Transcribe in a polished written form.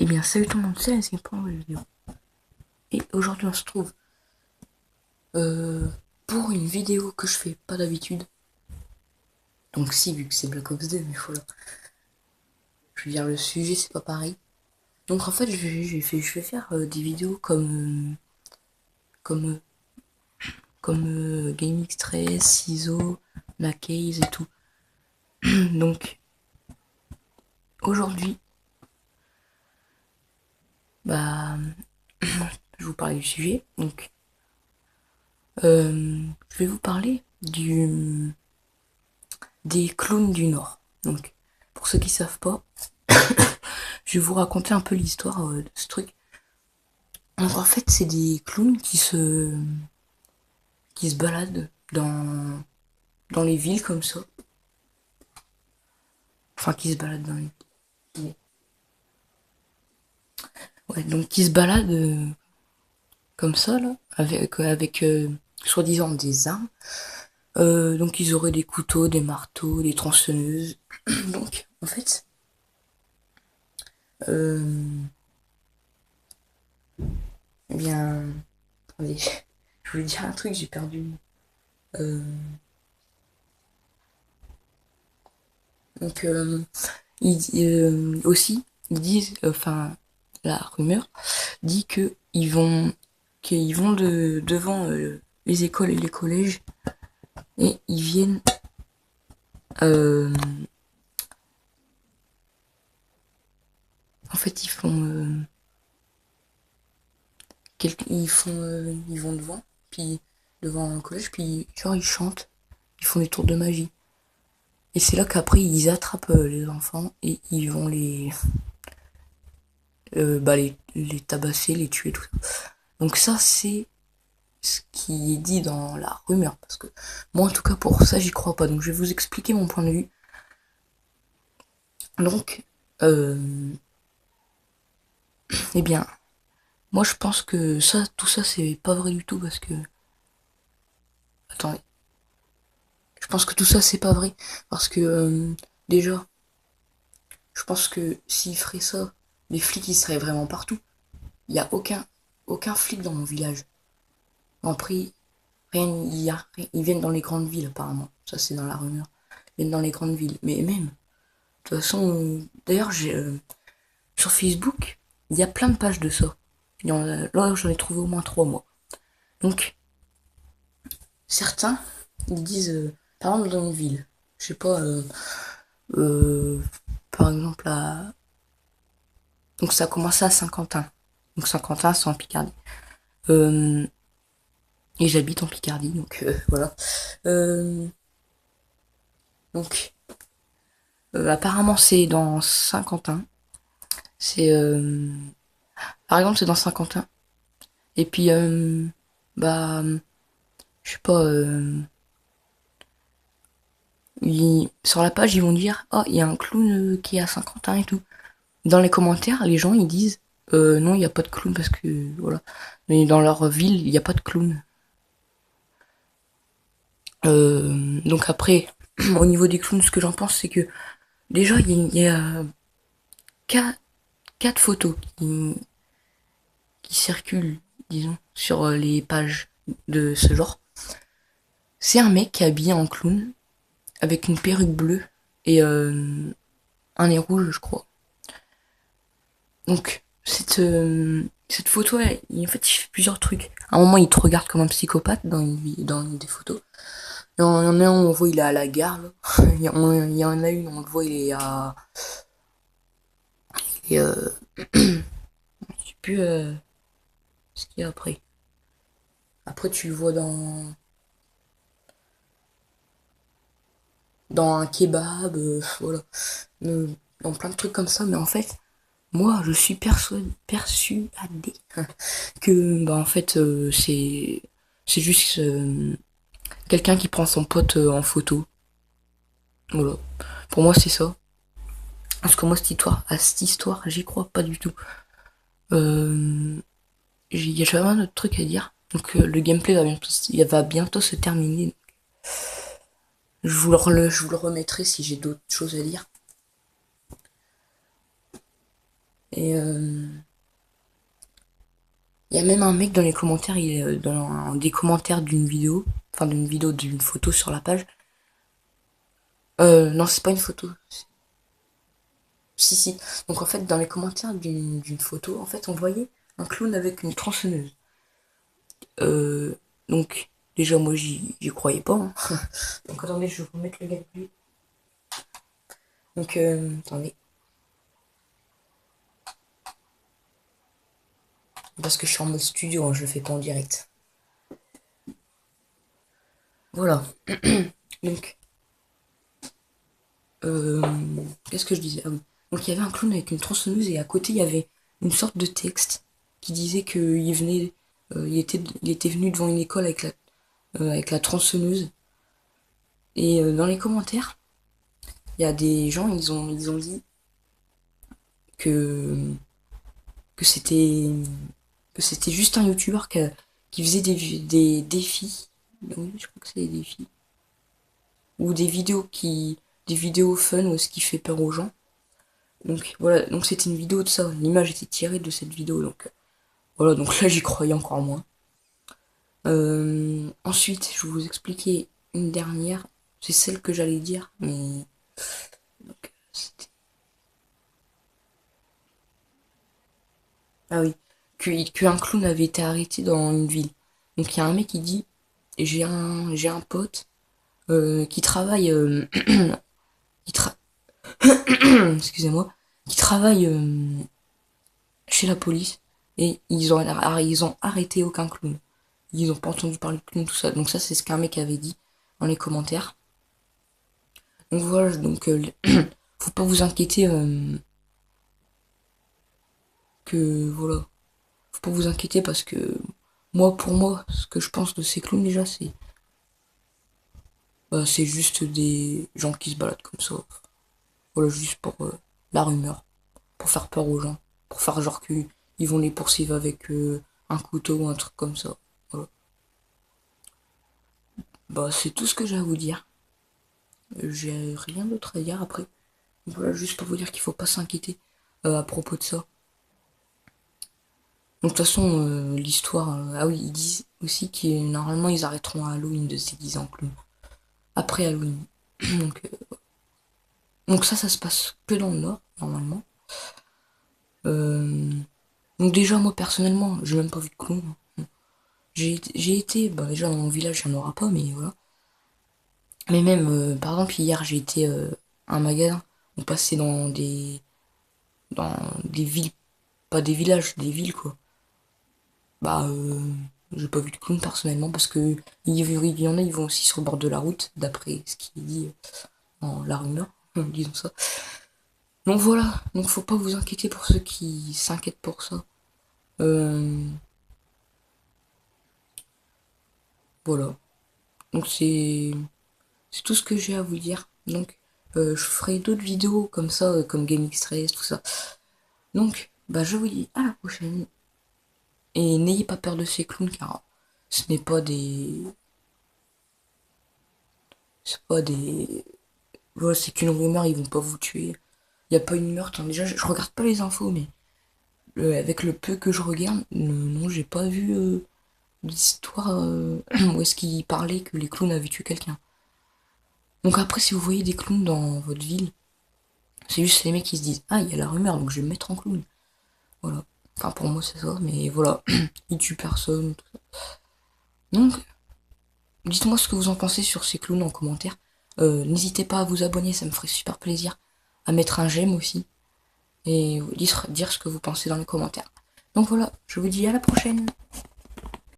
Eh bien, salut tout le monde, c'est la pour une nouvelle vidéo. Et aujourd'hui, on se trouve pour une vidéo que je fais pas d'habitude. Donc si, vu que c'est Black Ops 2, mais voilà. Je veux dire, le sujet, c'est pas pareil. Donc en fait, je vais faire des vidéos comme, Game X13, Ciseaux, Macase et tout. Donc, aujourd'hui, bah, je vais vous parler du sujet. Donc, je vais vous parler des clowns du Nord. Donc, pour ceux qui savent pas, je vais vous raconter un peu l'histoire de ce truc. Donc, en fait, c'est des clowns qui se baladent dans les villes comme ça. Enfin, qui se baladent dans les villes. Ouais, donc qui se baladent comme ça, là, avec soi-disant des armes. Donc, ils auraient des couteaux, des marteaux, des tronçonneuses. Donc, en fait, euh, eh bien, attendez, je voulais dire un truc, j'ai perdu. Euh, donc, aussi, ils disent, enfin, la rumeur dit que qu'ils vont devant les écoles et les collèges et ils viennent, euh, en fait, ils vont devant, puis devant un collège, puis genre ils chantent, ils font des tours de magie. Et c'est là qu'après ils attrapent les enfants et ils vont les tabasser, les tuer, tout ça. Donc ça, c'est ce qui est dit dans la rumeur, parce que moi en tout cas pour ça j'y crois pas, donc je vais vous expliquer mon point de vue. Donc, eh bien, moi je pense que tout ça c'est pas vrai du tout, parce que, attendez, je pense que tout ça c'est pas vrai, parce que déjà, je pense que s'ils feraient ça, les flics ils seraient vraiment partout. Il y a aucun flic dans mon village. Après, ils viennent dans les grandes villes apparemment, ça c'est dans la rumeur, ils viennent dans les grandes villes, mais même, de toute façon, d'ailleurs sur Facebook, il y a plein de pages de ça. Là, j'en ai trouvé au moins trois, moi. Donc, certains, ils disent, par exemple, dans une ville, je sais pas, euh, par exemple, donc ça a commencé à Saint-Quentin. Donc Saint-Quentin, c'est en Picardie. Euh, et j'habite en Picardie, donc voilà. Euh, donc, apparemment, c'est dans Saint-Quentin. C'est, par exemple, c'est dans Saint-Quentin. Et puis, bah, je sais pas, sur la page, ils vont dire, oh, il y a un clown qui est à Saint-Quentin et tout. Dans les commentaires, les gens, ils disent, non, il n'y a pas de clown parce que, voilà. Mais dans leur ville, il n'y a pas de clown. Donc après, au niveau des clowns, ce que j'en pense, c'est que, déjà, il y a quatre photos qui circulent, disons, sur les pages de ce genre. C'est un mec qui est habillé en clown, avec une perruque bleue et un nez rouge, je crois. Donc, cette photo, en fait, il fait plusieurs trucs. À un moment, il te regarde comme un psychopathe dans une des photos. Il y en a un, on voit, il est à la gare, là. Il y en a une, on le voit, il est à... Et, je sais plus ce qu'il y a après. Après, tu le vois dans un kebab, voilà. Euh, dans plein de trucs comme ça, mais en fait, moi, je suis persuadé que, bah, en fait, c'est juste quelqu'un qui prend son pote en photo. Voilà. Pour moi, c'est ça. Parce que moi, cette histoire, j'y crois pas du tout. Euh, il y a jamais un autre truc à dire. Donc, le gameplay il va bientôt se terminer. Je vous le remettrai si j'ai d'autres choses à dire. Et il y a même un mec dans les commentaires, il est dans des commentaires d'une vidéo, enfin d'une photo sur la page. Non, c'est pas une photo. Si, si. Donc en fait, dans les commentaires d'une photo, en fait, on voyait un clown avec une tronçonneuse. Euh, donc, déjà, moi, j'y croyais pas, hein. Donc attendez, je vais vous mettre le gameplay. Donc, attendez. Parce que je suis en mode studio, hein, je le fais pas en direct. Voilà. Donc, euh, qu'est-ce que je disais? Ah oui. Donc il y avait un clown avec une tronçonneuse et à côté il y avait une sorte de texte qui disait qu'il venait, il était venu devant une école avec la tronçonneuse. Et dans les commentaires, il y a des gens, ils ont dit que que c'était que c'était juste un youtubeur qui faisait des défis. Oui, je crois que c'est des défis ou des vidéos fun ou ce qui fait peur aux gens. Donc voilà, donc c'était une vidéo de ça. L'image était tirée de cette vidéo, donc voilà. Donc là, j'y croyais encore moins. Ensuite, je vais vous expliquer une dernière. C'est celle que j'allais dire, mais donc, ah oui, qu'un clown avait été arrêté dans une ville. Donc il y a un mec qui dit, j'ai un pote qui travaille, qui tra- excusez-moi, qui travaille chez la police et ils ont arrêté aucun clown. Ils ont pas entendu parler de clown, tout ça. Donc ça, c'est ce qu'un mec avait dit dans les commentaires. Donc voilà, donc faut pas vous inquiéter que voilà, faut pas vous inquiéter parce que moi, pour moi, ce que je pense de ces clowns déjà, c'est bah, c'est juste des gens qui se baladent comme ça. Voilà, juste pour la rumeur, pour faire peur aux gens, pour faire genre qu'ils vont les poursuivre avec un couteau ou un truc comme ça. Voilà. Bah, c'est tout ce que j'ai à vous dire. J'ai rien d'autre à dire après. Voilà, juste pour vous dire qu'il faut pas s'inquiéter à propos de ça. Donc de toute façon, l'histoire... ah oui, ils disent aussi que normalement ils arrêteront à Halloween de se déguiser en clown. Après Halloween. donc, donc ça se passe que dans le Nord, normalement. Euh, donc déjà, moi personnellement, j'ai même pas vu de clown. J'ai été, bah déjà dans mon village, il n'y en aura pas, mais voilà. Mais même, par exemple, hier, j'ai été à un magasin. On passait dans des villes, pas des villages, des villes quoi. Bah, j'ai pas vu de clown personnellement parce que il y en a, ils vont aussi sur le bord de la route, d'après ce qui est dit dans la rumeur, disons ça. Donc voilà, donc faut pas vous inquiéter pour ceux qui s'inquiètent pour ça. Euh, voilà, donc c'est tout ce que j'ai à vous dire. Donc je ferai d'autres vidéos comme ça, comme Game Stress, tout ça. Donc, bah je vous dis à la prochaine. Et n'ayez pas peur de ces clowns car ce n'est pas des. C'est pas des. Voilà, c'est qu'une rumeur, ils vont pas vous tuer. Y a pas une meurtre, hein. Déjà, je regarde pas les infos, mais avec le peu que je regarde, non, j'ai pas vu d'histoire où est-ce qu'il parlait que les clowns avaient tué quelqu'un. Donc après, si vous voyez des clowns dans votre ville, c'est juste les mecs qui se disent ah, il y a la rumeur, donc je vais me mettre en clown. Voilà. Enfin, pour moi, c'est ça, mais voilà. Ils tuent personne, tout ça. Donc, dites-moi ce que vous en pensez sur ces clowns en commentaire. N'hésitez pas à vous abonner, ça me ferait super plaisir. À mettre un j'aime aussi. Et dire ce que vous pensez dans les commentaires. Donc voilà, je vous dis à la prochaine.